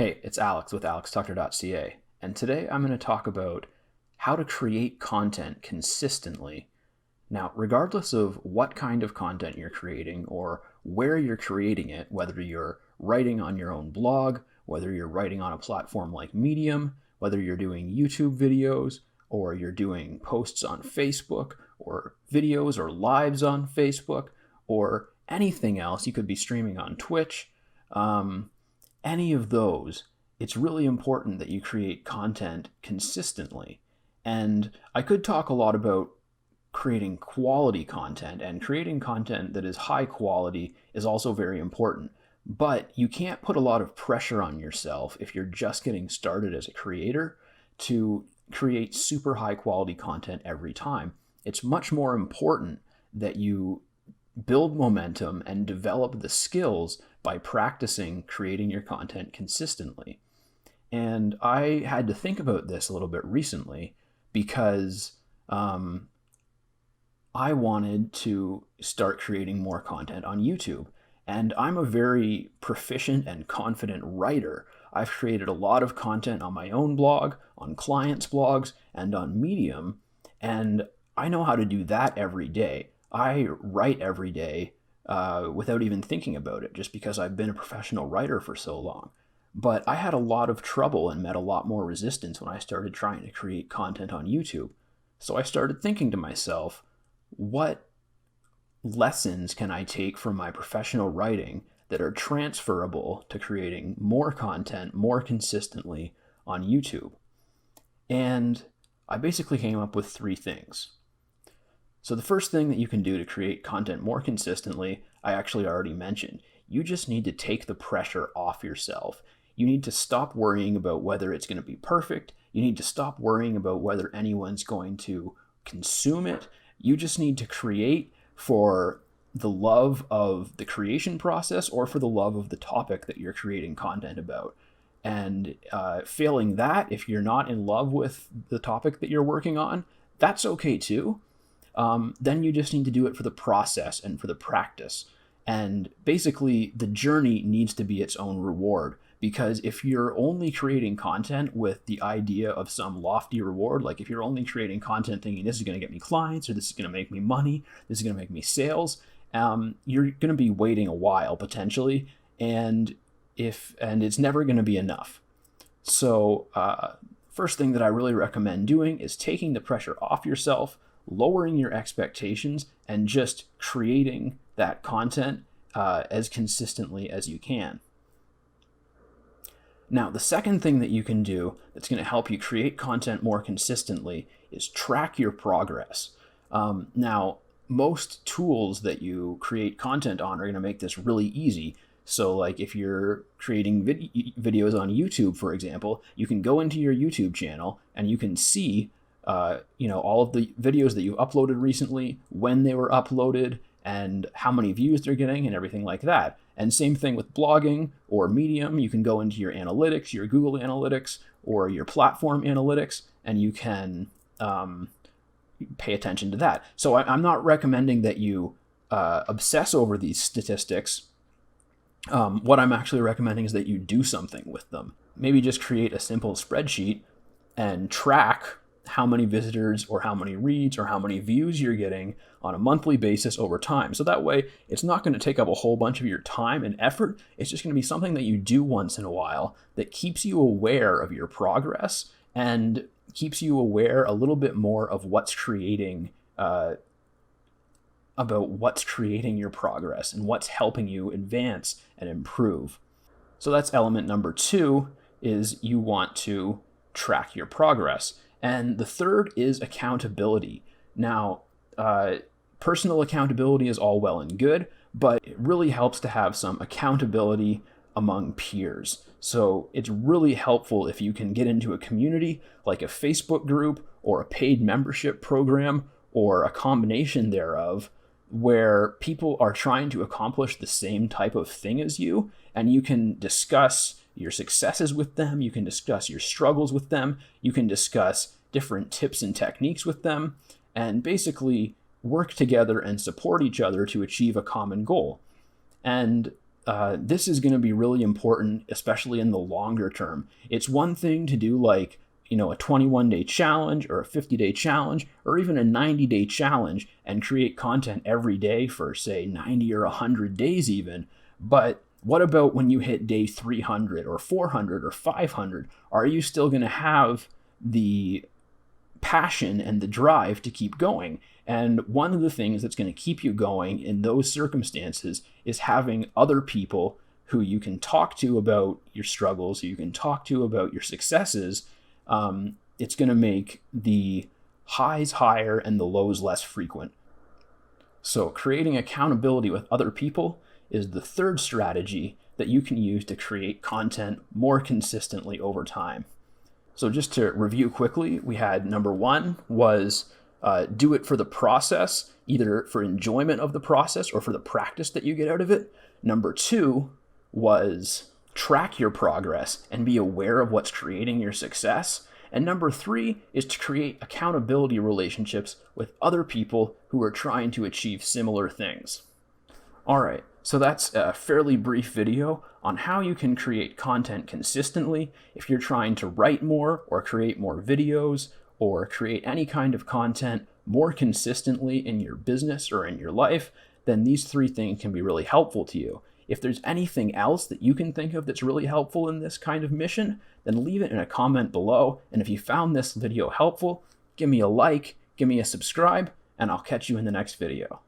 Hey, it's Alex with alextucker.ca, and today I'm going to talk about how to create content consistently. Now, regardless of what kind of content you're creating or where you're creating it, whether you're writing on your own blog, whether you're writing on a platform like Medium, whether you're doing YouTube videos, or you're doing posts on Facebook, or videos or lives on Facebook, or anything else, you could be streaming on Twitch. Any of those, it's really important that you create content consistently. And I could talk a lot about creating quality content, and creating content that is high quality is also very important. But you can't put a lot of pressure on yourself if you're just getting started as a creator to create super high quality content every time. It's much more important that you build momentum and develop the skills by practicing creating your content consistently. And I had to think about this a little bit recently because I wanted to start creating more content on YouTube. And I'm a very proficient and confident writer. I've created a lot of content on my own blog, on clients' blogs, and on Medium. And I know how to do that every day. I write every day without even thinking about it, just because I've been a professional writer for so long. But I had a lot of trouble and met a lot more resistance when I started trying to create content on YouTube. So I started thinking to myself, what lessons can I take from my professional writing that are transferable to creating more content more consistently on YouTube? And I basically came up with three things. So the first thing that you can do to create content more consistently, I actually already mentioned. You just need to take the pressure off yourself. You need to stop worrying about whether it's going to be perfect. You need to stop worrying about whether anyone's going to consume it. You just need to create for the love of the creation process or for the love of the topic that you're creating content about. And failing that, if you're not in love with the topic that you're working on, that's okay too. Then you just need to do it for the process and for the practice. And basically, the journey needs to be its own reward. Because if you're only creating content with the idea of some lofty reward, like if you're only creating content thinking this is going to get me clients, or this is going to make me money, this is going to make me sales, you're going to be waiting a while potentially, and it's never going to be enough. So first thing that I really recommend doing is taking the pressure off yourself, lowering your expectations, and just creating that content as consistently as you can. Now, the second thing that you can do that's going to help you create content more consistently is track your progress. Now, most tools that you create content on are going to make this really easy. So like if you're creating videos on YouTube, for example, you can go into your YouTube channel and you can see all of the videos that you uploaded recently, when they were uploaded, and how many views they're getting, and everything like that. And same thing with blogging or Medium. You can go into your analytics, your Google Analytics, or your platform analytics, and you can pay attention to that. So I'm not recommending that you obsess over these statistics. What I'm actually recommending is that you do something with them. Maybe just create a simple spreadsheet and track how many visitors or how many reads or how many views you're getting on a monthly basis over time. So that way, it's not going to take up a whole bunch of your time and effort. It's just going to be something that you do once in a while that keeps you aware of your progress and keeps you aware a little bit more of what's creating, about what's creating your progress and what's helping you advance and improve. So that's element number 2, is you want to track your progress. And the third is accountability. Now, personal accountability is all well and good, but it really helps to have some accountability among peers. So it's really helpful if you can get into a community like a Facebook group or a paid membership program or a combination thereof, where people are trying to accomplish the same type of thing as you, and you can discuss your successes with them, you can discuss your struggles with them, you can discuss different tips and techniques with them, and basically work together and support each other to achieve a common goal. And this is going to be really important, especially in the longer term. It's one thing to do like, a 21-day challenge or a 50-day challenge or even a 90-day challenge and create content every day for, say, 90 or 100 days even. But what about when you hit day 300 or 400 or 500? Are you still going to have the passion and the drive to keep going? And one of the things that's going to keep you going in those circumstances is having other people who you can talk to about your struggles, who you can talk to about your successes. It's going to make the highs higher and the lows less frequent. So creating accountability with other people is the third strategy that you can use to create content more consistently over time. So just to review quickly, we had number one was do it for the process, either for enjoyment of the process or for the practice that you get out of it. Number two was track your progress and be aware of what's creating your success. And number three is to create accountability relationships with other people who are trying to achieve similar things. All right, so that's a fairly brief video on how you can create content consistently. If you're trying to write more or create more videos or create any kind of content more consistently in your business or in your life, then these three things can be really helpful to you. If there's anything else that you can think of that's really helpful in this kind of mission, then leave it in a comment below. And if you found this video helpful, give me a like, give me a subscribe, and I'll catch you in the next video.